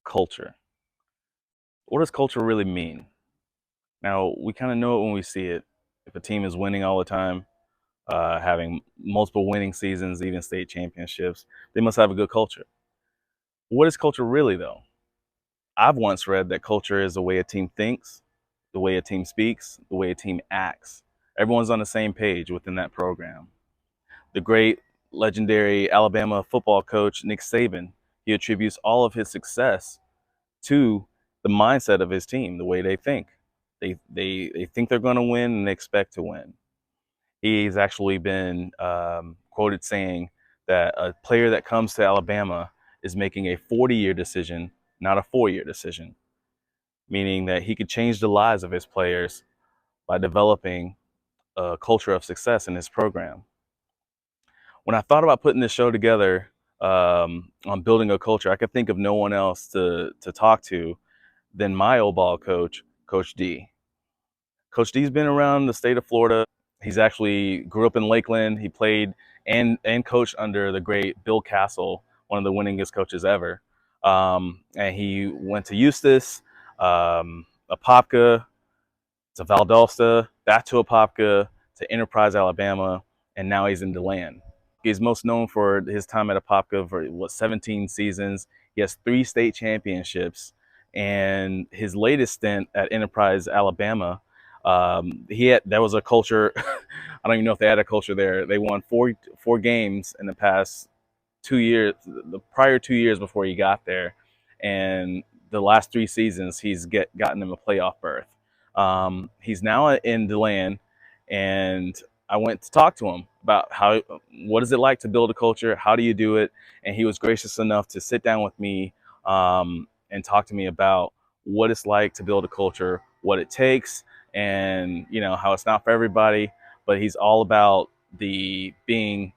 culture. What does culture really mean? Now, we kind of know it when we see it. If a team is winning all the time, having multiple winning seasons, even state championships, they must have a good culture. What is culture really, though? I've once read that culture is the way a team thinks, the way a team speaks, the way a team acts. Everyone's on the same page within that program. The great legendary Alabama football coach, Nick Saban, he attributes all of his success to the mindset of his team, the way they think. They think they're going to win and they expect to win. He's actually been quoted saying that a player that comes to Alabama is making a 40-year decision, not a 4-year decision, meaning that he could change the lives of his players by developing a culture of success in his program. When I thought about putting this show together on building a culture, I could think of no one else to talk to than my old ball coach, Coach D. Coach D's been around the state of Florida. He's actually grew up in Lakeland. He played and coached under the great Bill Castle, one of the winningest coaches ever. And he went to Eustis, Apopka, to Valdosta, back to Apopka, to Enterprise, Alabama, and now he's in DeLand. He's most known for his time at Apopka for 17 seasons. He has 3 state championships, and his latest stint at Enterprise, Alabama, there was a culture. I don't even know if they had a culture there. They won four games in the past 2 years, the prior 2 years before he got there, and the last 3 seasons he's gotten them a playoff berth. He's now in DeLand, and I went to talk to him about what is it like to build a culture? How do you do it? And he was gracious enough to sit down with me and talk to me about what it's like to build a culture, what it takes, and how it's not for everybody, but he's all about being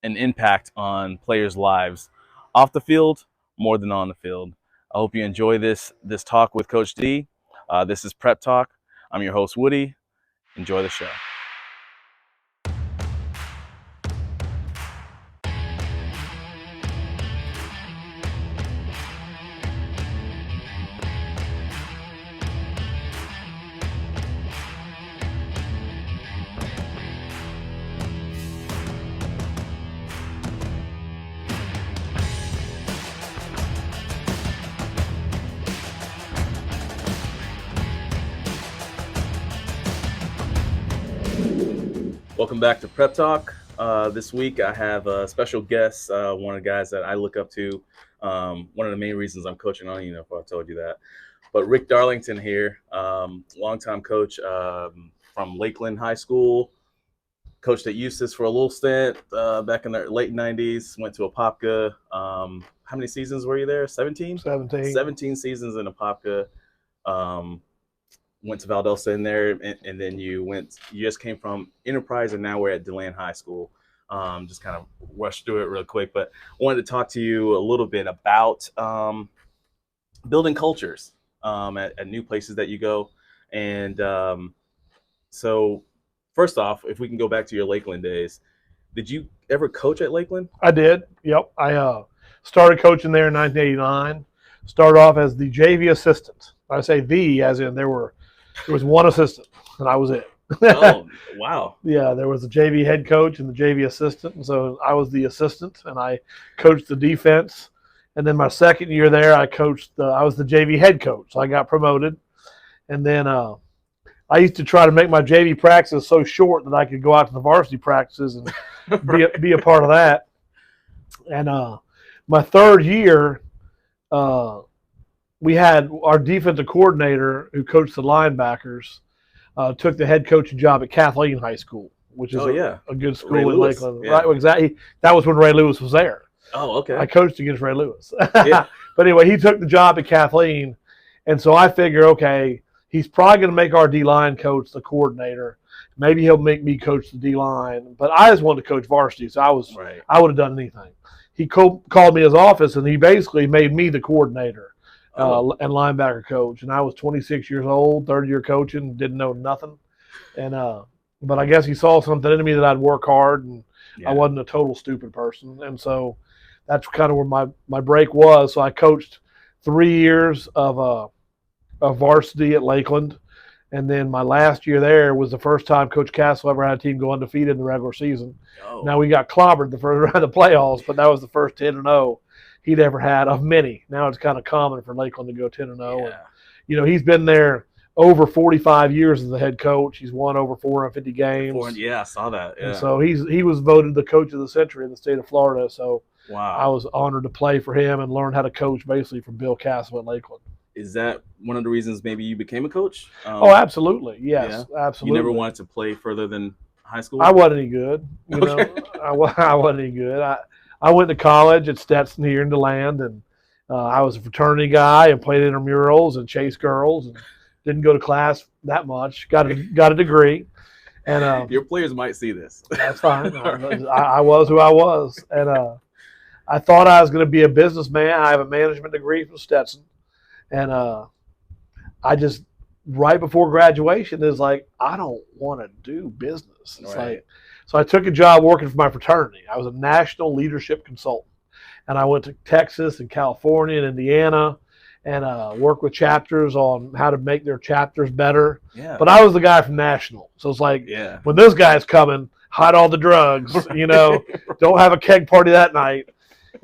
an impact on players' lives off the field more than on the field. I hope you enjoy this talk with Coach D. This is Prep Talk. I'm your host, Woody. Enjoy the show. Welcome back to Prep Talk. This week I have a special guest, one of the guys that I look up to. One of the main reasons I'm coaching on, if I told you that. But Rick Darlington here, longtime coach from Lakeland High School, coached at Eustis for a little stint back in the late 90s, went to Apopka. How many seasons were you there? 17? 17 seasons in Apopka. Went to Valdosta in there, and then you just came from Enterprise, and now we're at DeLand High School. Just kind of rushed through it real quick, but I wanted to talk to you a little bit about building cultures at new places that you go. And so first off, if we can go back to your Lakeland days, did you ever coach at Lakeland? I did. Yep. I started coaching there in 1989. Started off as the JV assistant. I say the, as in there was one assistant, and I was it. Oh, wow. Yeah, there was a JV head coach and the JV assistant, and so I was the assistant, and I coached the defense. And then my second year there, I was the JV head coach. So I got promoted, and then I used to try to make my JV practices so short that I could go out to the varsity practices and right. be a part of that. And my third year, we had our defensive coordinator who coached the linebackers took the head coaching job at Kathleen High School, which is a good school in Lakeland. Yeah. Right, exactly. That was when Ray Lewis was there. Oh, okay. I coached against Ray Lewis. Yeah. But anyway, he took the job at Kathleen, and so I figure, okay, he's probably going to make our D-line coach the coordinator. Maybe he'll make me coach the D-line. But I just wanted to coach varsity, so I would have done anything. He called me his office, and he basically made me the coordinator. And linebacker coach, and I was 26 years old, third year coaching, didn't know nothing, and but I guess he saw something in me that I'd work hard, and I wasn't a total stupid person, and so that's kind of where my break was. So I coached 3 years of varsity at Lakeland. And then my last year there was the first time Coach Castle ever had a team go undefeated in the regular season. Oh. Now, we got clobbered the first round of the playoffs, but that was the first 10-0 he'd ever had of many. Now it's kind of common for Lakeland to go 10-0. Yeah. And, you know, he's been there over 45 years as the head coach. He's won over 450 games. Yeah, I saw that. Yeah. And so he was voted the coach of the century in the state of Florida. So wow. I was honored to play for him and learn how to coach basically from Bill Castle at Lakeland. Is that one of the reasons maybe you became a coach? Oh, absolutely. Yes, yeah? Absolutely. You never wanted to play further than high school? I wasn't any good. You know, I wasn't any good. I went to college at Stetson here in DeLand, and I was a fraternity guy and played intramurals and chased girls and didn't go to class that much. Got a degree. And your players might see this. That's fine. I was who I was. And I thought I was going to be a businessman. I have a management degree from Stetson. And I just, right before graduation, is like, I don't want to do business. It's like, so I took a job working for my fraternity. I was a national leadership consultant. And I went to Texas and California and Indiana and worked with chapters on how to make their chapters better. Yeah. But I was the guy from national. So it's like, when this guy's coming, hide all the drugs, you know, don't have a keg party that night.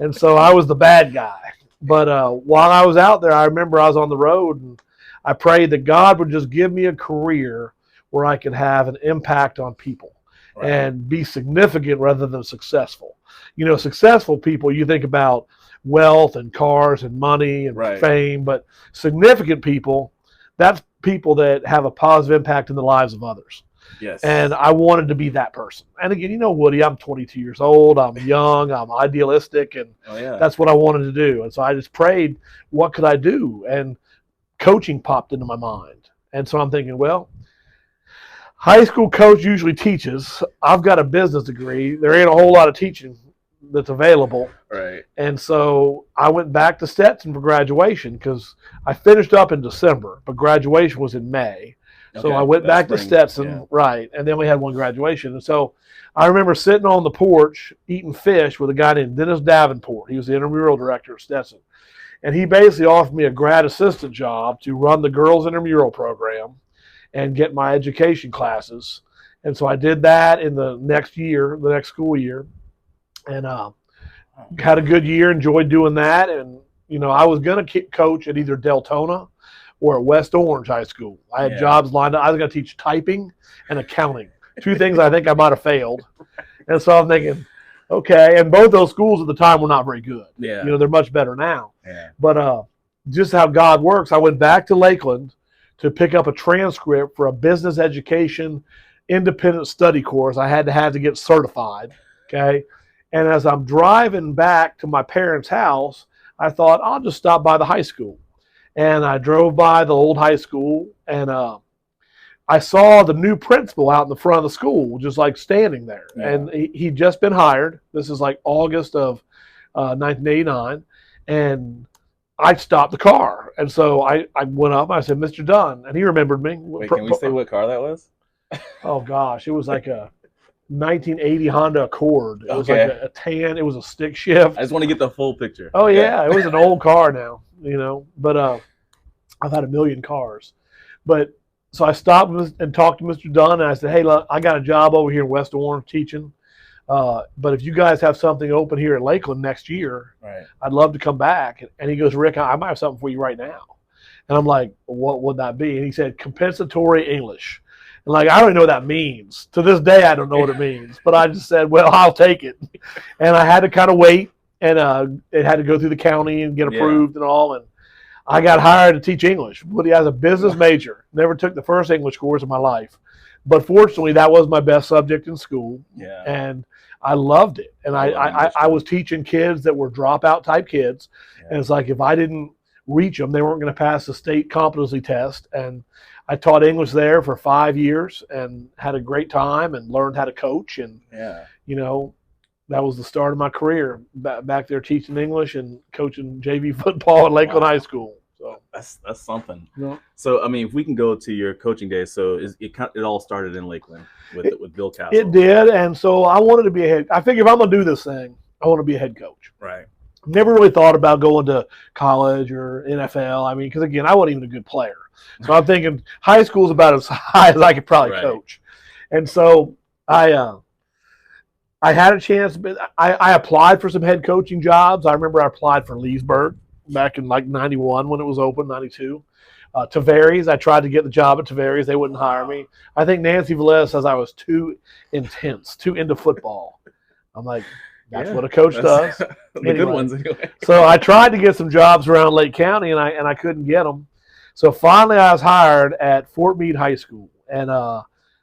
And so I was the bad guy. But while I was out there, I remember I was on the road and I prayed that God would just give me a career where I could have an impact on people and be significant rather than successful. You know, successful people, you think about wealth and cars and money and fame, but significant people, that's people that have a positive impact in the lives of others. Yes. And I wanted to be that person. And again, you know, Woody, I'm 22 years old. I'm young. I'm idealistic. And that's what I wanted to do. And so I just prayed, what could I do? And coaching popped into my mind. And so I'm thinking, well, high school coach usually teaches. I've got a business degree. There ain't a whole lot of teaching that's available. Right. And so I went back to Stetson for graduation because I finished up in December, but graduation was in May. So I went back to Stetson, and then we had one graduation. And so I remember sitting on the porch eating fish with a guy named Dennis Davenport. He was the intramural director at Stetson. And he basically offered me a grad assistant job to run the girls' intramural program and get my education classes. And so I did that in the next year, the next school year, and had a good year, enjoyed doing that. And, you know, I was going to coach at either Deltona or at West Orange High School. I had jobs lined up. I was going to teach typing and accounting, two things I think I might have failed. And so I'm thinking, okay, and both those schools at the time were not very good. Yeah. You know, they're much better now. Yeah. But just how God works, I went back to Lakeland to pick up a transcript for a business education independent study course I had to have to get certified, okay? And as I'm driving back to my parents' house, I thought, I'll just stop by the high school. And I drove by the old high school, and I saw the new principal out in the front of the school, just like standing there. Yeah. And he'd just been hired. This is like August of 1989. And I stopped the car. And so I went up, and I said, Mr. Dunn. And he remembered me. Wait, can we say what car that was? Oh, gosh. It was like a 1980 Honda Accord. It was like a tan. It was a stick shift. I just want to get the full picture. Oh, yeah. It was an old car now, you know. But I've had a million cars. But so I stopped and talked to Mr. Dunn, and I said, hey, look, I got a job over here in West Orange teaching. But if you guys have something open here at Lakeland next year, I'd love to come back. And he goes, Rick, I might have something for you right now. And I'm like, what would that be? And he said, compensatory English. And like, I don't even know what that means. To this day, I don't know what it means. But I just said, well, I'll take it. And I had to kind of wait, and it had to go through the county and get approved and all. And I got hired to teach English. Woody, I was a business major. Never took the first English course in my life. But fortunately, that was my best subject in school. Yeah. And I loved it. And I was teaching kids that were dropout type kids. Yeah. And it's like, if I didn't reach them, they weren't going to pass the state competency test. And I taught English there for 5 years and had a great time and learned how to coach. And, you know, that was the start of my career back there teaching English and coaching JV football at Lakeland High School. So that's something. Yeah. So, I mean, if we can go to your coaching days, so it all started in Lakeland with Bill Castle. It did. And so I wanted to be a head. I figured if I'm going to do this thing, I want to be a head coach. Right. Never really thought about going to college or NFL. I mean, because again, I wasn't even a good player. So I'm thinking high school is about as high as I could probably Right. coach. And so I had a chance, but I applied for some head coaching jobs. I remember I applied for Leesburg back in like 91 when it was open, 92. Tavares, I tried to get the job at Tavares. They wouldn't hire me. I think Nancy Velez says I was too intense, too into football. I'm like, that's what a coach does. The Anyway, good ones anyway. So I tried to get some jobs around Lake County, and I couldn't get them. So finally, I was hired at Fort Meade High School, and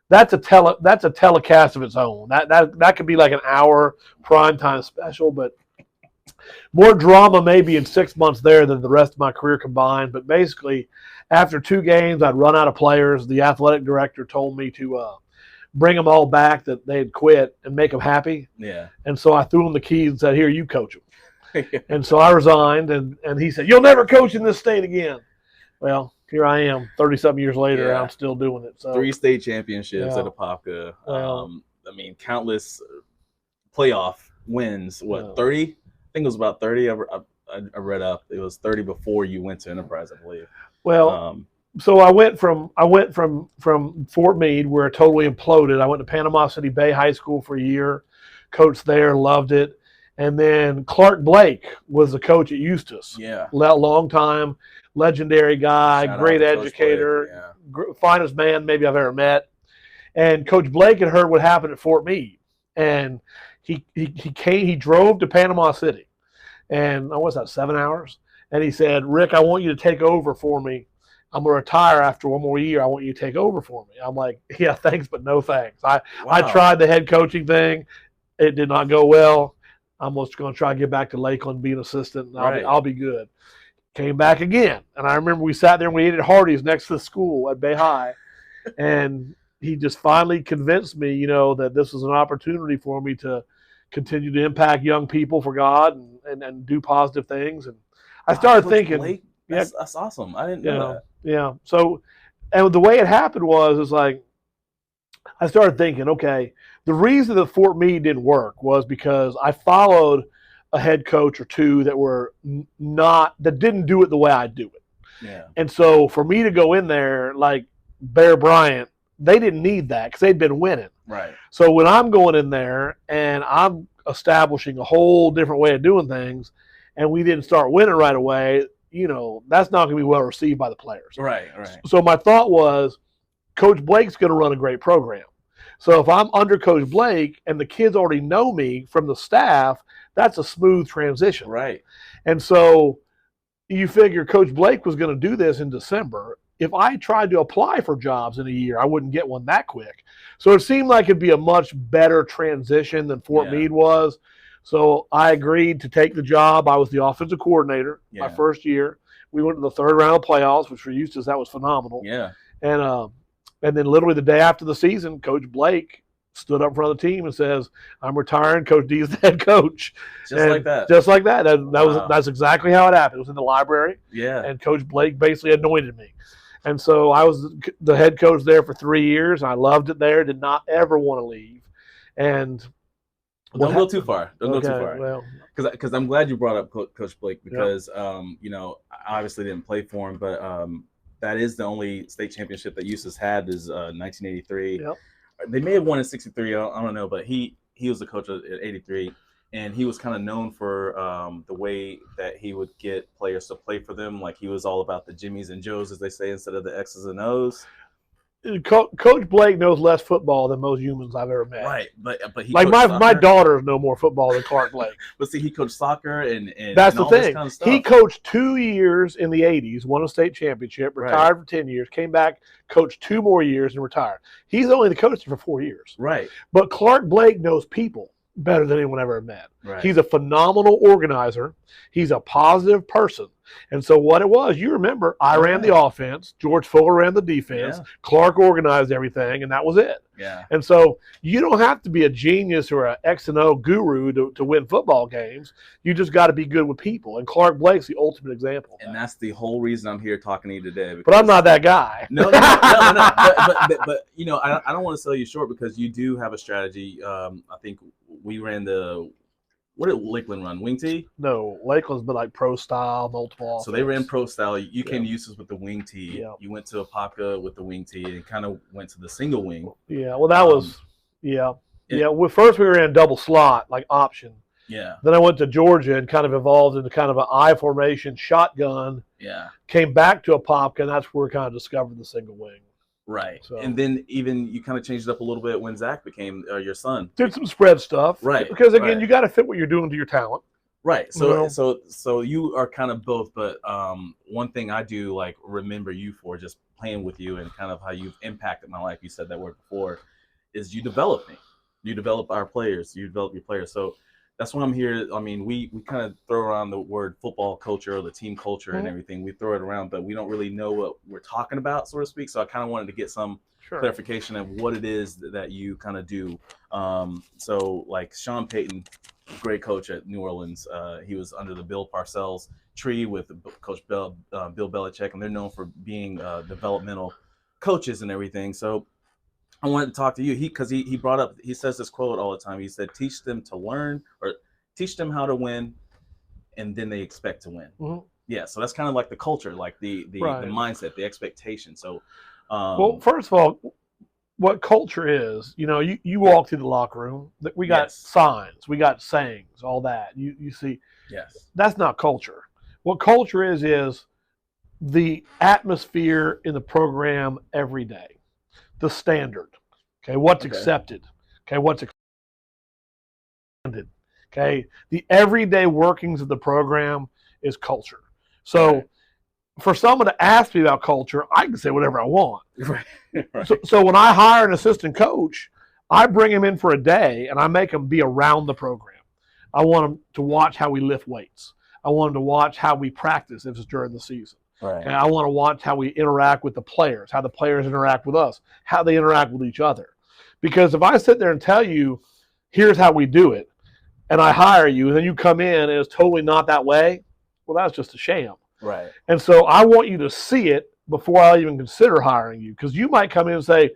that's a telecast of its own. That could be like an hour primetime special, but more drama maybe in 6 months there than the rest of my career combined. But basically, after 2 games, I'd run out of players. The athletic director told me to bring them all back that they had quit and make them happy. Yeah. And so I threw him the keys and said, "Here, you coach them." And so I resigned, and he said, "You'll never coach in this state again." Well, here I am, 30-something years later, and I'm still doing it. So 3 state championships at Apopka. I mean, countless playoff wins. What, 30? I think it was about 30. I read up. It was 30 before you went to Enterprise, I believe. Well, so I went from Fort Meade, where it totally imploded. I went to Panama City Bay High School for a year, coached there, loved it. And then Clark Blake was the coach at Eustis. Yeah. Long time, legendary guy, great educator, finest man maybe I've ever met. And Coach Blake had heard what happened at Fort Meade. And he drove to Panama City. And what's that, 7 hours? And he said, "Rick, I want you to take over for me. I'm going to retire after 1 more year. I want you to take over for me." I'm like, "Yeah, thanks, but no thanks." I tried the head coaching thing. It did not go well. I'm just going to try to get back to Lakeland, be an assistant, and I'll be good. Came back again. And I remember we sat there and we ate at Hardee's next to the school at Bay High. And he just finally convinced me, that this was an opportunity for me to continue to impact young people for God and do positive things. And I started thinking, Blake, that's awesome. I didn't know that. Yeah. So, and the way it happened was like, I started thinking, okay, the reason that Fort Meade didn't work was because I followed a head coach or two that didn't do it the way I do it. Yeah. And so for me to go in there like Bear Bryant, they didn't need that because they'd been winning. Right. So when I'm going in there and I'm establishing a whole different way of doing things, and we didn't start winning right away, that's not going to be well received by the players. Right. So my thought was, Coach Blake's going to run a great program. So if I'm under Coach Blake and the kids already know me from the staff, that's a smooth transition. Right. And so you figure Coach Blake was going to do this in December. If I tried to apply for jobs in a year, I wouldn't get one that quick. So it seemed like it'd be a much better transition than Fort Meade was. So I agreed to take the job. I was the offensive coordinator my first year. We went to the 3rd round of playoffs, which for Eustis, that was phenomenal. Yeah. And then literally the day after the season, Coach Blake stood up in front of the team and says, "I'm retiring. Coach D is the head coach." Like that. Just like that. That's exactly how it happened. It was in the library. Yeah. And Coach Blake basically anointed me. And so I was the head coach there for 3 years. I loved it there. Did not ever want to leave. And don't go too far. Don't go too far. Well, because I'm glad you brought up Coach Blake because I obviously didn't play for him, but that is the only state championship that Eustis had is 1983. Yep. They may have won in 63. I don't know, but he was the coach at 83. And he was kind of known for the way that he would get players to play for them. Like he was all about the Jimmies and Joes, as they say, instead of the X's and O's. Coach Blake knows less football than most humans I've ever met. Right, but he like my daughters know more football than Clark Blake. But see, he coached soccer and that's and the thing. Kind of stuff. He coached 2 years in the '80s, won a state championship, retired for 10 years, came back, coached 2 more years, and retired. He's only the coach for 4 years. Right. But Clark Blake knows people better than anyone ever met. Right. He's a phenomenal organizer. He's a positive person. And so what it was, you remember, I ran the offense, George Fuller ran the defense, Clark organized everything, and that was it. Yeah. And so you don't have to be a genius or an X and O guru to win football games. You just got to be good with people. And Clark Blake's the ultimate example. And that's the whole reason I'm here talking to you today. But I'm not that guy. No. But I don't want to sell you short because you do have a strategy. I think we ran the What did Lakeland run? Wing tee? No, Lakeland's been like pro style, multiple offense. So they ran pro style. You came to Eustis with the wing tee. Yeah. You went to Apopka with the wing tee and kind of went to the single wing. Yeah, well, that was, yeah. Well, first we ran double slot, like option. Yeah. Then I went to Georgia and kind of evolved into kind of an I formation shotgun. Yeah. Came back to Apopka, and that's where we kind of discovered the single wing. Right. So. And then even you kind of changed it up a little bit when Zach became your son. Did some spread stuff. Right. Because, again, you got to fit what you're doing to your talent. Right. So so you are kind of both, but one thing I do like remember you for, just playing with you and kind of how you've impacted my life, you said that word before, is you develop me. You develop our players. You develop your players. So that's why I'm here. I mean, we kind of throw around the word football culture or the team culture and everything. We throw it around, but we don't really know what we're talking about, so to speak. So I kind of wanted to get some clarification of what it is that you kind of do. So like Sean Payton, great coach at New Orleans. He was under the Bill Parcells tree with Coach Bill Belichick, and they're known for being developmental coaches and everything. So I wanted to talk to you because he brought up, he says this quote all the time. He said, teach them to learn, or teach them how to win, and then they expect to win. Mm-hmm. Yeah, so that's kind of like the culture, like the mindset, the expectation. So, well, first of all, what culture is, you walk through the locker room, we got signs, we got sayings, all that. You see, that's not culture. What culture is the atmosphere in the program every day. The standard, okay, what's accepted, okay, what's expected, okay, the everyday workings of the program is culture. So for someone to ask me about culture, I can say whatever I want. Right. So when I hire an assistant coach, I bring him in for a day and I make him be around the program. I want him to watch how we lift weights. I want him to watch how we practice if it's during the season. Right. And I want to watch how we interact with the players, how the players interact with us, how they interact with each other. Because if I sit there and tell you, here's how we do it, and I hire you, and then you come in and it's totally not that way, well, that's just a sham. Right. And so I want you to see it before I even consider hiring you, because you might come in and say,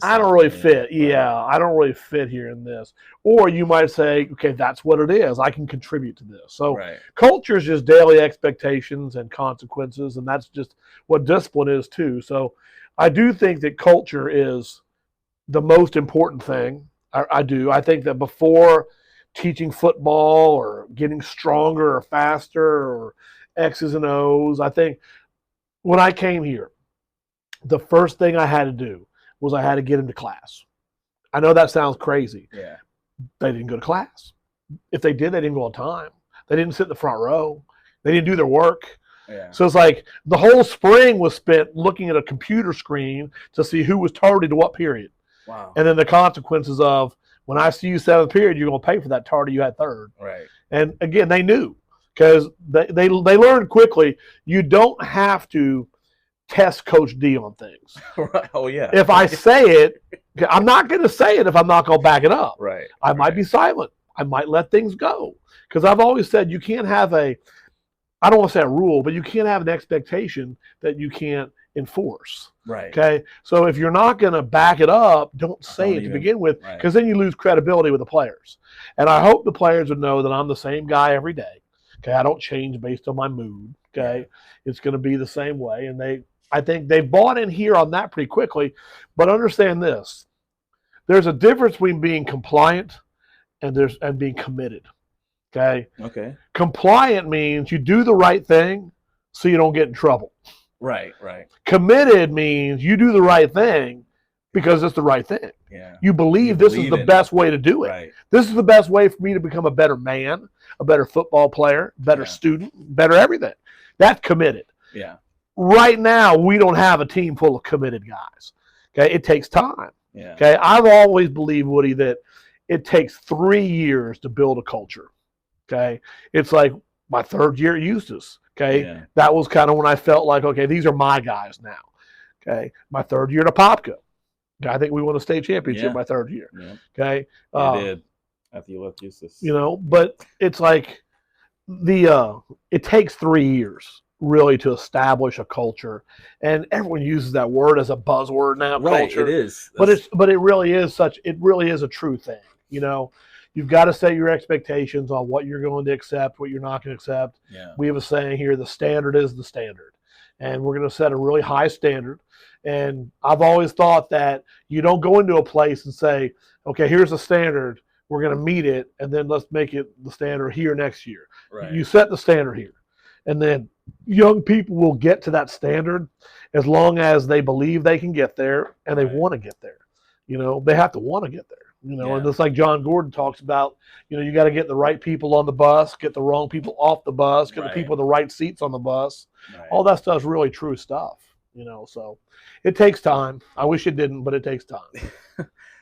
I don't really fit. Yeah, I don't really fit here in this. Or you might say, okay, that's what it is. I can contribute to this. So culture is just daily expectations and consequences, and that's just what discipline is too. So I do think that culture is the most important thing. I do. I think that before teaching football or getting stronger or faster or X's and O's, I think when I came here, the first thing I had to do was I had to get them to class. I know that sounds crazy. Yeah. They didn't go to class. If they did, they didn't go on time. They didn't sit in the front row. They didn't do their work. Yeah. So it's like the whole spring was spent looking at a computer screen to see who was tardy to what period. Wow. And then the consequences of, when I see you seventh period, you're going to pay for that tardy you had third. Right. And again, they knew, because they learned quickly, you don't have to test Coach D on things. Right. Oh, yeah. If I say it, I'm not going to say it if I'm not going to back it up. Right. I might be silent. I might let things go. Because I've always said you can't have I don't want to say a rule, but you can't have an expectation that you can't enforce. Right. Okay. So if you're not going to back it up, don't say it to begin with, because then you lose credibility with the players. And I hope the players would know that I'm the same guy every day. Okay. I don't change based on my mood. Okay. Yeah. It's going to be the same way. And I think they bought in here on that pretty quickly. But understand this: there's a difference between being compliant and being committed. Okay. Okay. Compliant means you do the right thing so you don't get in trouble. Right. Right. Committed means you do the right thing because it's the right thing. Yeah. You believe this is the best way to do it. Right. This is the best way for me to become a better man, a better football player, better student, better everything. That's committed. Yeah. Right now, we don't have a team full of committed guys. Okay, it takes time. Yeah. Okay, I've always believed, Woody, that it takes 3 years to build a culture. Okay, it's like my third year at Eustis. Okay, that was kind of when I felt like, okay, these are my guys now. Okay, my third year at Apopka. I think we won a state championship my third year. Yeah. Okay, you did after you left Eustis. But it's like it takes 3 years really to establish a culture, and everyone uses that word as a buzzword now. Right, culture. It is, but it really is a true thing. You've got to set your expectations on what you're going to accept, what you're not going to accept. Yeah. We have a saying here: the standard is the standard, and we're going to set a really high standard. And I've always thought that you don't go into a place and say, "Okay, here's the standard. We're going to meet it, and then let's make it the standard here next year." Right. You set the standard here, and then young people will get to that standard as long as they believe they can get there and they want to get there. They have to want to get there. And just like John Gordon talks about, you got to get the right people on the bus, get the wrong people off the bus, get the people with the right seats on the bus. Right. All that stuff is really true stuff. So it takes time. I wish it didn't, but it takes time.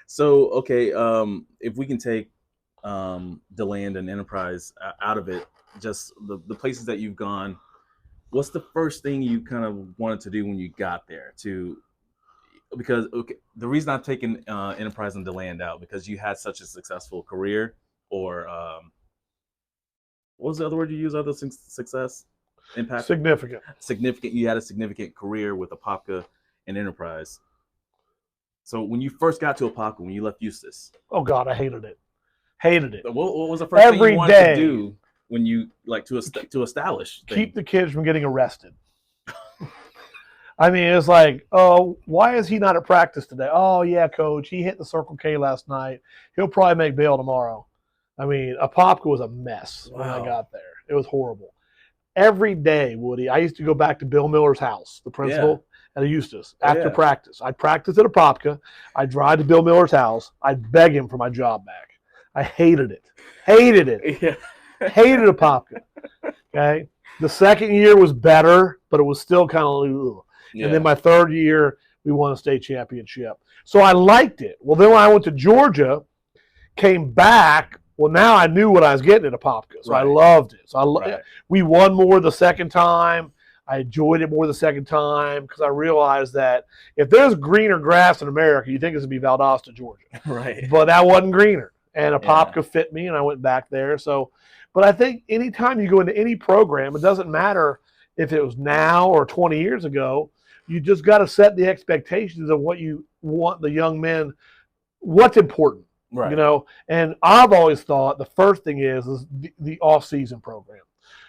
So, okay, if we can take DeLand and Enterprise out of it, just the places that you've gone, what's the first thing you kind of wanted to do when you got there? Because the reason I've taken Enterprise and DeLand out, because you had such a successful career, or what was the other word you used? Other success, impact, significant. You had a significant career with Apopka and Enterprise. So when you first got to Apopka, when you left Eustis, oh God, I hated it. Hated it. What was the first thing you wanted to do when you to establish things? Keep the kids from getting arrested. I mean, it's like, oh, why is he not at practice today? Oh, yeah, coach, he hit the Circle K last night. He'll probably make bail tomorrow. I mean, Apopka was a mess when I got there. It was horrible. Every day, Woody, I used to go back to Bill Miller's house, the principal at Eustis, after practice. I'd practice at Apopka. I'd drive to Bill Miller's house. I'd beg him for my job back. I hated it. Hated it. Yeah. Hated Apopka. Okay? The second year was better, but it was still kind of And then my third year, we won a state championship. So I liked it. Well, then when I went to Georgia, came back, well, now I knew what I was getting at Apopka. So I loved it. So we won more the second time. I enjoyed it more the second time because I realized that if there's greener grass in America, you think it's going to be Valdosta, Georgia. Right. But that wasn't greener. And Apopka fit me, and I went back there. So, but I think anytime you go into any program, it doesn't matter if it was now or 20 years ago, you just got to set the expectations of what you want the young men, what's important, And I've always thought the first thing is the off-season program.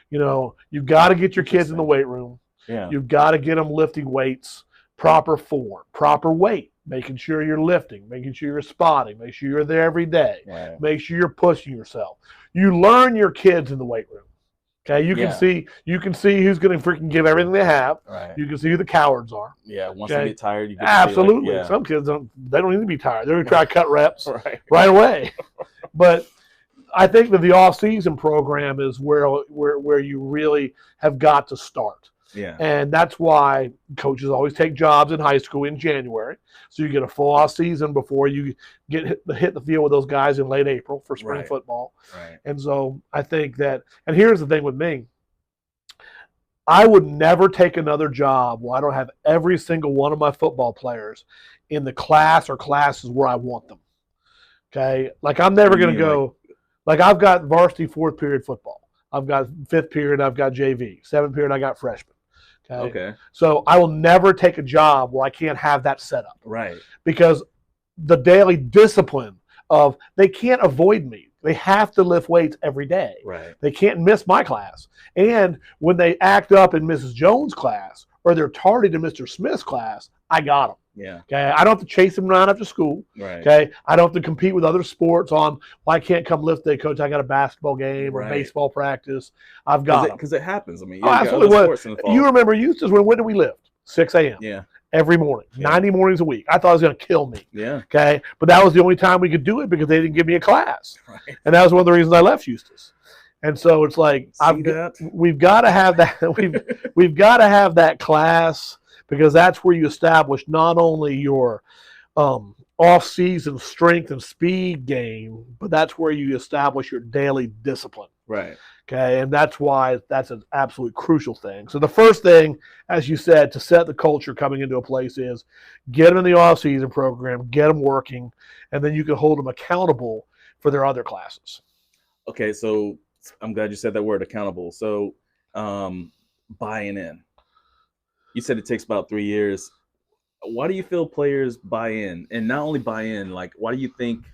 You've got to get your kids in the weight room. Yeah. You've got to get them lifting weights, proper form, proper weight, making sure you're lifting, making sure you're spotting, make sure you're there every day, make sure you're pushing yourself. You learn your kids in the weight room. Okay, you can see who's going to freaking give everything they have. Right. You can see who the cowards are. Yeah, once they get tired, you get absolutely. Some kids don't need to be tired. They're going to try to cut reps right away. But I think that the off-season program is where you really have got to start. Yeah. And that's why coaches always take jobs in high school in January. So you get a full off season before you hit the field with those guys in late April for spring football. Right. And so I think that, and here's the thing with me, I would never take another job where I don't have every single one of my football players in the class or classes where I want them. Okay? Like I'm never going to go, like I've got varsity fourth period football. I've got fifth period, I've got JV. Seventh period, I got freshman. Okay. So I will never take a job where I can't have that set up. Right. Because the daily discipline of they can't avoid me. They have to lift weights every day. Right. They can't miss my class. And when they act up in Mrs. Jones' class or they're tardy to Mr. Smith's class, I got them. Yeah. Okay. I don't have to chase them around after school. Right. Okay. I don't have to compete with other sports on, well, I can't come lift day, coach. I got a basketball game or baseball practice. I've got them. Because it happens. I mean, absolutely. You remember Eustis, when did we lift? 6 a.m. Yeah. Every morning, 90 mornings a week. I thought it was going to kill me. Yeah. Okay. But that was the only time we could do it because they didn't give me a class. Right. And that was one of the reasons I left Eustis. And so it's like, we've got to have that. We've got to have that class because that's where you establish not only your off-season strength and speed game, but that's where you establish your daily discipline. Right. Okay, and that's why that's an absolute crucial thing. So the first thing, as you said, to set the culture coming into a place is get them in the off-season program, get them working, and then you can hold them accountable for their other classes. Okay, so I'm glad you said that word, accountable. So buying in. You said it takes about 3 years. Why do you feel players buy in? And not only buy in, like, why do you think,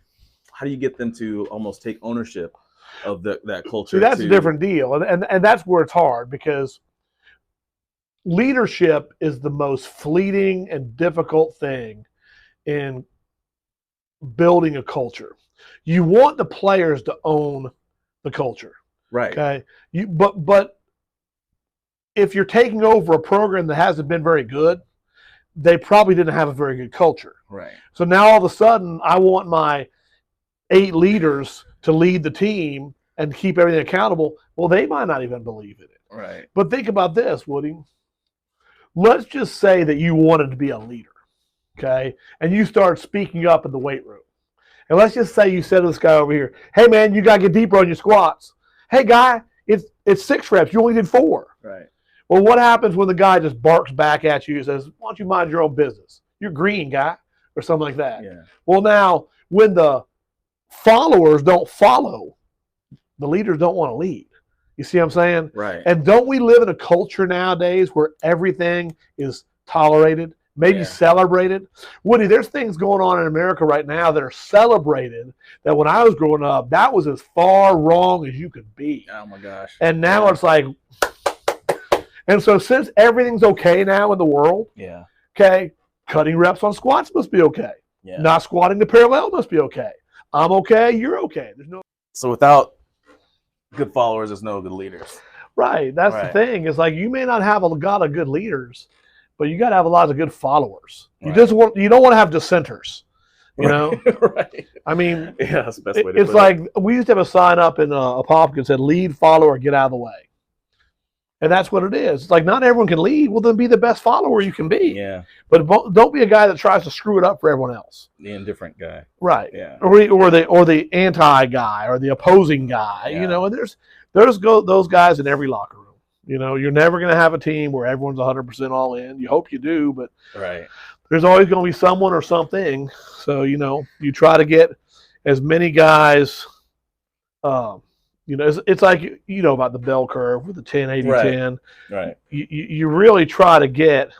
how do you get them to almost take ownership of that culture? See, that's a different deal, and that's where it's hard, because leadership is the most fleeting and difficult thing in building a culture. You want the players to own the culture, right? okay? But if you're taking over a program that hasn't been very good, they probably didn't have a very good culture. Right. So now all of a sudden, I want my 8 leaders to lead the team and keep everything accountable. Well, they might not even believe in it. Right. But think about this, Woody. Let's just say that you wanted to be a leader, okay? And you start speaking up in the weight room. And let's just say you said to this guy over here, hey, man, you got to get deeper on your squats. Hey, guy, it's 6 reps. You only did 4. Right. Well, what happens when the guy just barks back at you and says, why don't you mind your own business? You're green, guy, or something like that. Yeah. Well, now, when the followers don't follow, the leaders don't want to lead. You see what I'm saying? Right. And don't we live in a culture nowadays where everything is tolerated, maybe celebrated? Woody, there's things going on in America right now that are celebrated that when I was growing up, that was as far wrong as you could be. Oh, my gosh. And now it's like, and so since everything's okay now in the world, okay, cutting reps on squats must be okay. Yeah. Not squatting the parallel must be okay. I'm okay, you're okay. There's no. So without good followers, there's no good leaders. Right. That's the thing. It's like you may not have a lot of good leaders, but you got to have a lot of good followers. You don't want to have dissenters. You know. Right. I mean, yeah, that's the best way to it's put like we used to have a sign up in Apopka that said "Lead, follow, or get out of the way," and that's what it is. It's like not everyone can lead. Well, then be the best follower you can be. Yeah. But don't be a guy that tries to screw it up for everyone else. The indifferent guy. Right. Yeah. Or the anti guy or the opposing guy. Yeah. You know, and there's those guys in every locker room. You know, you're never going to have a team where everyone's 100% all in. You hope you do, but there's always going to be someone or something. So, you know, you try to get as many guys. You know, it's like, you know, about the bell curve with the 10, 80, 10. Right. You really try to get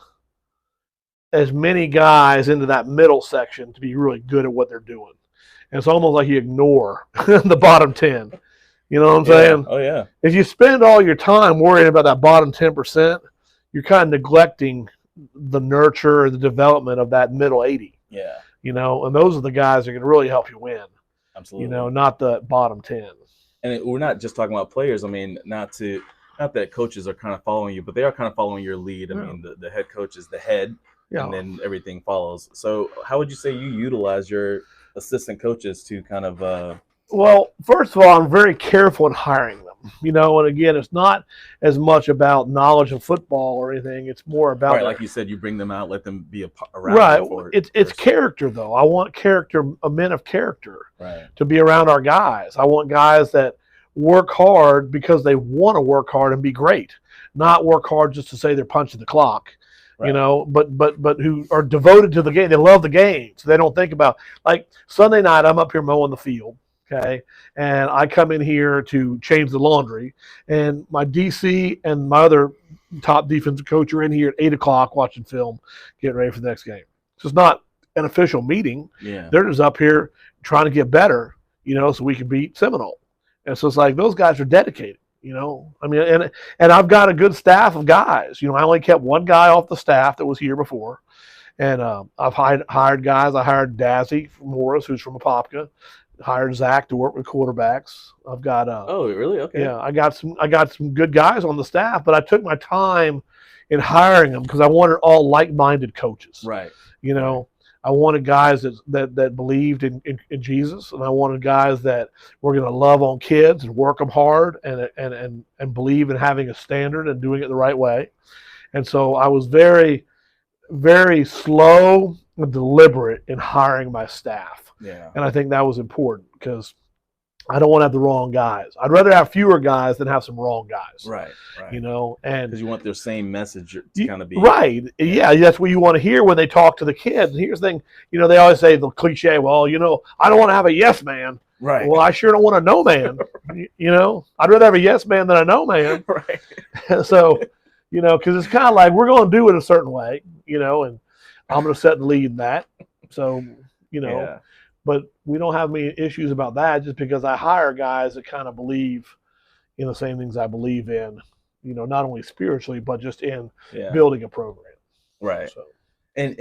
as many guys into that middle section to be really good at what they're doing. And it's almost like you ignore the bottom 10. You know what I'm saying? Oh, yeah. If you spend all your time worrying about that bottom 10%, you're kind of neglecting the nurture or the development of that middle 80. Yeah. You know, and those are the guys that can really help you win. Absolutely. You know, not the bottom 10. And we're not just talking about players. I mean, not that coaches are kind of following you, but they are kind of following your lead. I mean, the head coach is the head, and then everything follows. So how would you say you utilize your assistant coaches to kind of Well, first of all, I'm very careful in hiring them. You know, and again, it's not as much about knowledge of football or anything. It's more about like you said, you bring them out, let them be around. Right. It's character, though. I want men of character, to be around our guys. I want guys that work hard because they want to work hard and be great, not work hard just to say they're punching the clock. You know, but who are devoted to the game. They love the game, so they don't think about, like, Sunday night I'm up here mowing the field, okay, and I come in here to change the laundry, and my DC and my other top defensive coach are in here at 8 o'clock watching film, getting ready for the next game. So it's not an official meeting. Yeah. They're just up here trying to get better, you know, so we can beat Seminole. And so it's like those guys are dedicated. You know, I mean, and I've got a good staff of guys. You know, I only kept one guy off the staff that was here before, and I've hired guys. I hired Dazzy from Morris, who's from Apopka. Hired Zach to work with quarterbacks. I've got oh, really? Okay. Yeah, I got some good guys on the staff, but I took my time in hiring them because I wanted all like-minded coaches. Right. You know. I wanted guys that believed in Jesus, and I wanted guys that were going to love on kids and work them hard and believe in having a standard and doing it the right way. And so I was very, very slow and deliberate in hiring my staff. Yeah. And I think that was important because I don't want to have the wrong guys. I'd rather have fewer guys than have some wrong guys. Right. You know, and because you want their same message to kind of be right. Yeah, that's what you want to hear when they talk to the kids. And here's the thing, you know, they always say the cliche, well, you know, I don't want to have a yes man. Right. Well, I sure don't want a no man. You know, I'd rather have a yes man than a no man. Right. So, you know, because it's kind of like we're going to do it a certain way, you know, and I'm going to set the lead in that. So, you know. Yeah. But we don't have any issues about that just because I hire guys that kind of believe in the same things I believe in, not only spiritually, but just in building a program. Right. So. And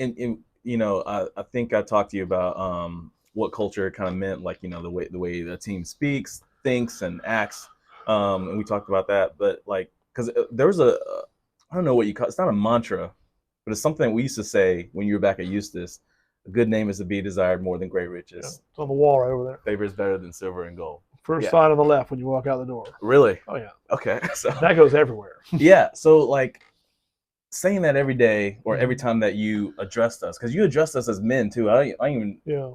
I think I talked to you about what culture kind of meant, like, the way the team speaks, thinks, and acts. And we talked about that. But, like, because there was I don't know what you call it. It's not a mantra, but it's something we used to say when you were back at Eustis. A good name is to be desired more than great riches. Yeah, it's on the wall right over there. Favor is better than silver and gold. First sign on the left when you walk out the door. Really? Oh, yeah. Okay. So that goes everywhere. Yeah. So, like, saying that every day or every time that you addressed us, because you addressed us as men, too. I even. Yeah.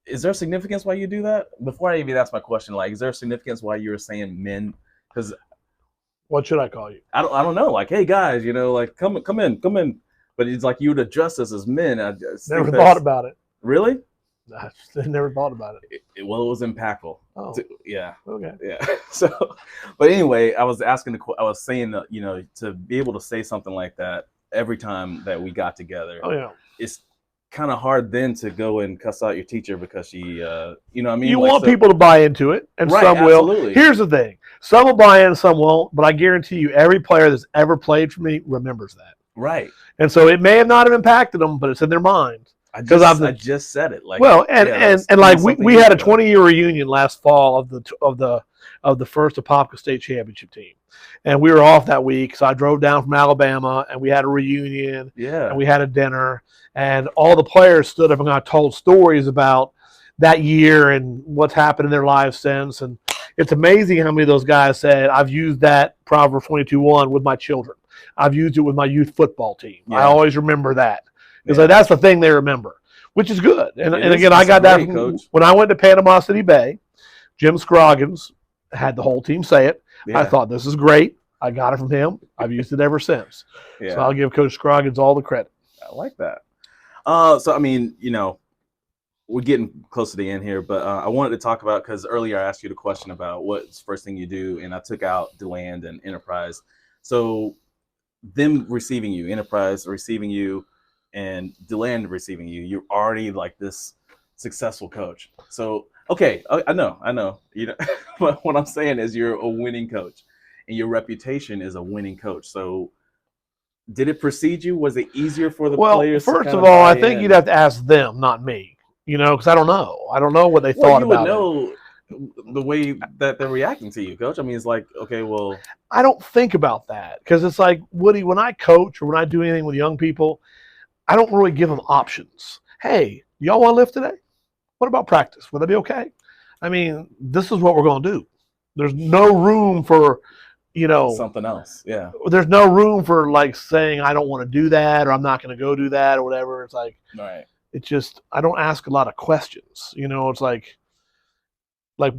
Is there significance why you do that? Before I even ask my question, like, is there significance why you're saying men? Because. What should I call you? I don't know. Like, hey, guys, like, come in. But it's like you would address us as men. I just never thought about it. Really? I never thought about it. Well, it was impactful. Oh, yeah. Okay. Yeah. So, but anyway, I was saying that, to be able to say something like that every time that we got together. Oh, yeah. It's kind of hard then to go and cuss out your teacher because she, you know what I mean? You want people to buy into it, and right, some will. Absolutely. Here's the thing. Some will buy in, some won't, but I guarantee you every player that's ever played for me remembers that. Right. And so it may have not have impacted them, but it's in their mind. I just said it. Like, well, and like we had a 20-year reunion last fall of the first Apopka State Championship team, and we were off that week. So I drove down from Alabama, and we had a reunion. Yeah. And we had a dinner, and all the players stood up and I told stories about that year and what's happened in their lives since. And it's amazing how many of those guys said, "I've used that Proverbs 22:1 with my children. I've used it with my youth football team. Yeah. I always remember that." Because that's the thing they remember, which is good. And again, I got that when I went to Panama City Bay. Jim Scroggins had the whole team say it. Yeah. I thought, this is great. I got it from him. I've used it ever since. Yeah. So I'll give Coach Scroggins all the credit. I like that. So, I mean, we're getting close to the end here, but I wanted to talk about, because earlier I asked you the question about what's the first thing you do, and I took out DeLand and Enterprise. So them receiving you, Enterprise receiving you, and DeLand receiving you, you're already like this successful coach. So, okay, I know. But what I'm saying is you're a winning coach, and your reputation is a winning coach. So, did it precede you? Was it easier for the players? Well, first of all, I think you'd have to ask them, not me. Because I don't know. I don't know what they thought about it. You would know the way that they're reacting to you, Coach. I mean, it's like, okay, well, I don't think about that, because it's like, Woody, when I coach or when I do anything with young people, I don't really give them options. Hey, y'all want to lift today? What about practice? Would that be okay? I mean, this is what we're going to do. There's no room for, something else. Yeah. There's no room for like saying, I don't want to do that, or I'm not going to go do that, or whatever. It's like, right. It's just, I don't ask a lot of questions. It's like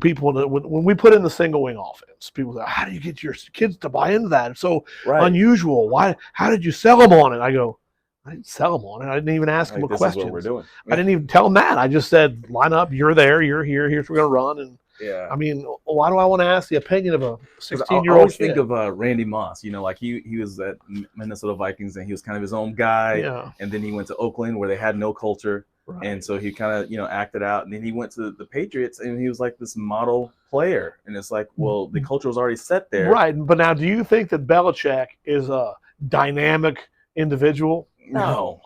people, when we put in the single wing offense, people say, how do you get your kids to buy into that? It's so unusual. Why? How did you sell them on it? I go, I didn't sell them on it. I didn't even ask them a question. This is what we're doing. I didn't even tell them that. I just said, line up, you're there, you're here, here's what we're going to run. And I mean, why do I want to ask the opinion of a 16-year-old I always kid? think of Randy Moss. Like he was at Minnesota Vikings, and he was kind of his own guy. Yeah. And then he went to Oakland, where they had no culture. Right. And so he kind of, acted out. And then he went to the Patriots, and he was like this model player. And it's like, well, the culture was already set there. Right. But now, do you think that Belichick is a dynamic individual? No.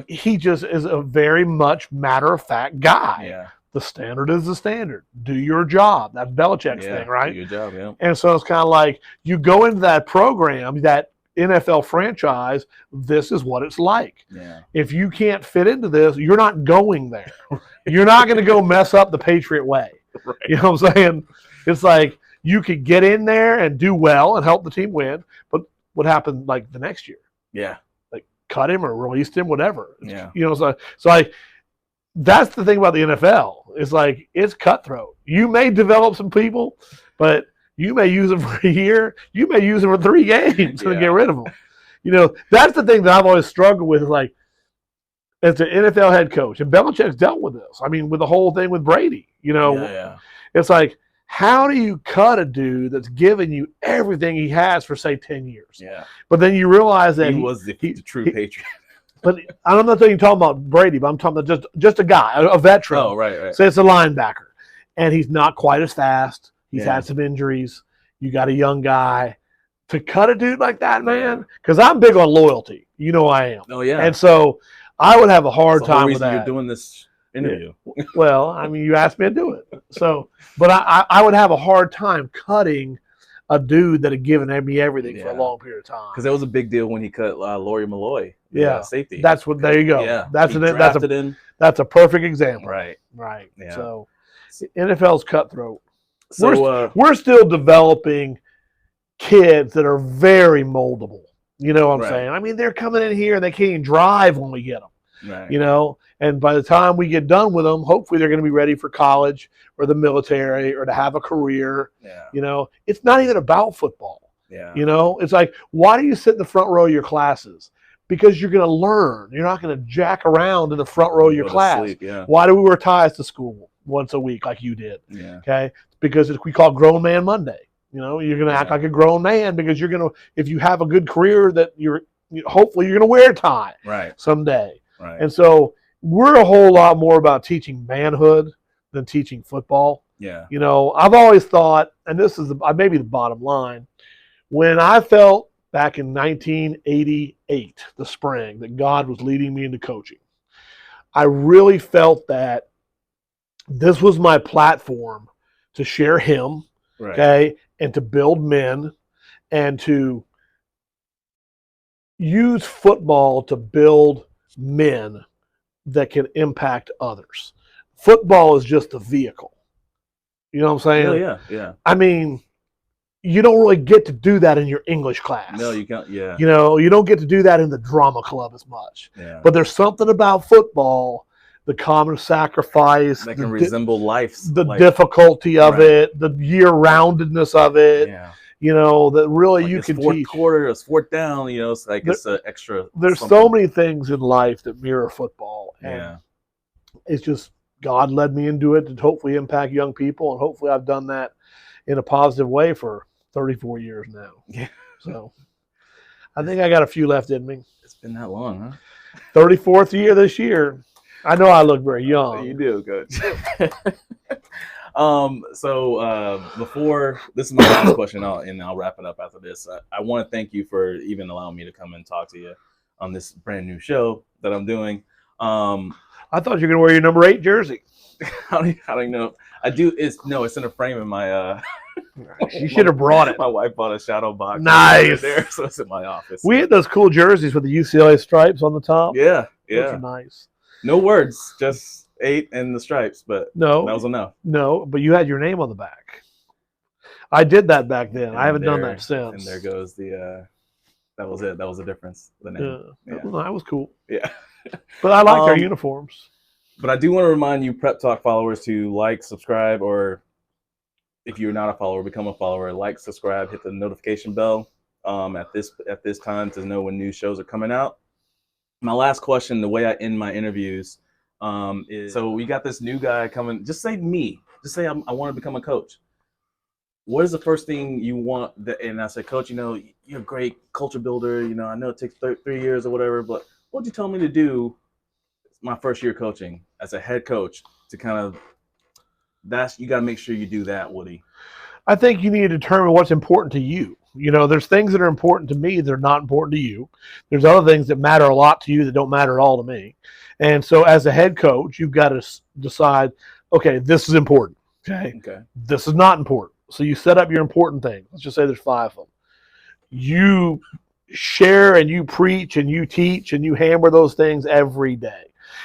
He just is a very much matter-of-fact guy. Yeah. The standard is the standard. Do your job. That's Belichick's thing, right? Do your job, yeah. And so it's kind of like you go into that program, that NFL franchise, this is what it's like. Yeah. If you can't fit into this, you're not going there. You're not going to go mess up the Patriot way. Right. You know what I'm saying? It's like you could get in there and do well and help the team win, but what happened like the next year? Yeah. Like cut him or released him, whatever. Yeah. So like that's the thing about the NFL. It's like it's cutthroat. You may develop some people, but you may use them for a year. You may use them for 3 games and get rid of them. That's the thing that I've always struggled with. Is like, as an NFL head coach, and Belichick's dealt with this. I mean, with the whole thing with Brady. It's like, how do you cut a dude that's given you everything he has for, say, 10 years? Yeah. But then you realize that he was the true Patriot. But I'm not talking about Brady, but I'm talking about just a guy, a veteran. Oh, right. Say it's a linebacker, and he's not quite as fast. He's Yeah. had some injuries. You got a young guy. To cut a dude like that, man, because I'm big on loyalty. You know I am. Oh, yeah. And so I would have a hard That's the whole time with reason that. you're doing this interview. Yeah. Well, I mean, you asked me to do it. So, but I would have a hard time cutting a dude that had given me everything for a long period of time. Because that was a big deal when he cut Laurie Malloy, safety. That's what. There you go. Yeah, that's a perfect example. Right. Yeah. So, NFL's cutthroat. So we're still developing kids that are very moldable. You know what I'm saying? I mean, they're coming in here and they can't even drive when we get them. Right. You know, and by the time we get done with them, hopefully they're going to be ready for college or the military or to have a career. Yeah. You know, it's not even about football. Yeah. You know, it's like, why do you sit in the front row of your classes? Because you're going to learn. You're not going to jack around in the front row of your class. Sleep, yeah. Why do we wear ties to school once a week like you did? Yeah. Okay. Because we call Grown Man Monday. You know, you're going to act like a grown man because you're going to, if you have a good career, that hopefully you're going to wear a tie someday. Right. And so we're a whole lot more about teaching manhood than teaching football. Yeah. You know, I've always thought, and this is maybe the bottom line, when I felt back in 1988, the spring, that God was leading me into coaching, I really felt that this was my platform to share Him, okay, and to build men and to use football to build men that can impact others. Football is just a vehicle. You know what I'm saying? Yeah. I mean, you don't really get to do that in your English class. No, you can't. Yeah. You know, you don't get to do that in the drama club as much. Yeah. But there's something about football, the common sacrifice, that can resemble life, the difficulty of it, the year-roundedness of it. Yeah. You know, that really like you can fourth teach. Quarter, it's fourth down. You know, it's like it's an extra. There's so many things in life that mirror football, and it's just God led me into it to hopefully impact young people, and hopefully I've done that in a positive way for 34 years now. Yeah. So I think I got a few left in me. It's been that long, huh? 34th year this year. I know I look very young. You do, good. Before this is my last question, and I'll wrap it up after this. I want to thank you for even allowing me to come and talk to you on this brand new show that I'm doing. I thought you were going to wear your number 8 jersey. How do you know? I do. It's in a frame in my. You should have brought it. My wife bought a shadow box. Nice. There, so it's in my office. We had those cool jerseys with the UCLA stripes on the top. Yeah. Those are nice. No words, just 8 and the stripes, but that was enough. No, but you had your name on the back. I did that back then. I haven't done that since. And there goes the. That was it. That was the difference. The name. Yeah. That was cool. Yeah. But I liked our uniforms. But I do want to remind you, Prep Talk followers, to like, subscribe, or if you're not a follower, become a follower. Like, subscribe, hit the notification bell at this time to know when new shows are coming out. My last question, the way I end my interviews, is so we got this new guy coming. Just say me. Just say I want to become a coach. What is the first thing you want? And I said, Coach, you're a great culture builder. I know it takes 3 years or whatever, but what would you tell me to do my first year coaching as a head coach to kind of you got to make sure you do that, Woody? I think you need to determine what's important to you. There's things that are important to me that are not important to you. There's other things that matter a lot to you that don't matter at all to me. And so as a head coach, you've got to decide, okay, this is important. Okay. This is not important. So you set up your important things. Let's just say there's 5 of them. You share and you preach and you teach and you hammer those things every day.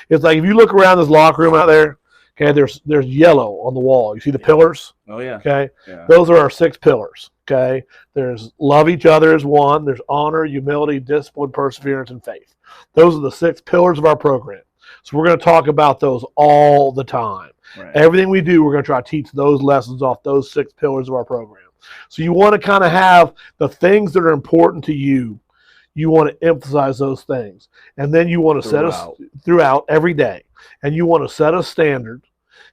It's like if you look around this locker room out there, okay, there's yellow on the wall. You see the pillars? Oh, yeah. Okay. Yeah. Those are our 6 pillars. Okay. There's love each other is one. There's honor, humility, discipline, perseverance, and faith. Those are the 6 pillars of our program. So we're going to talk about those all the time. Right. Everything we do, we're going to try to teach those lessons off those 6 pillars of our program. So you want to kind of have the things that are important to you. You want to emphasize those things. And then you want to set throughout every day. And you want to set a standard,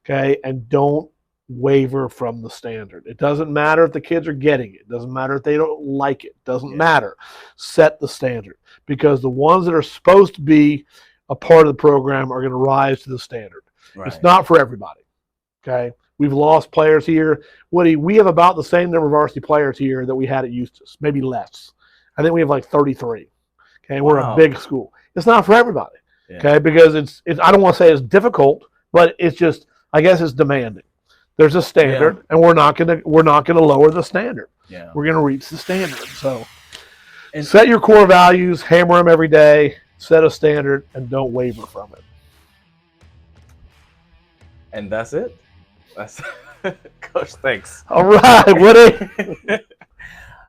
okay, and don't waver from the standard. It doesn't matter if the kids are getting it. It doesn't matter if they don't like it. It doesn't matter. Set the standard, because the ones that are supposed to be a part of the program are going to rise to the standard. Right. It's not for everybody. Okay, we've lost players here. Woody, we have about the same number of varsity players here that we had at Eustis, maybe less. I think we have like 33. Okay, we're a big school. It's not for everybody. Yeah. Okay, because it's I don't want to say it's difficult, but it's just, I guess it's demanding. There's a standard, and we're not gonna lower the standard. Yeah, we're gonna reach the standard. So, set your core values, hammer them every day, set a standard, and don't waver from it. And that's it. That's Coach. Thanks. All right, Woody.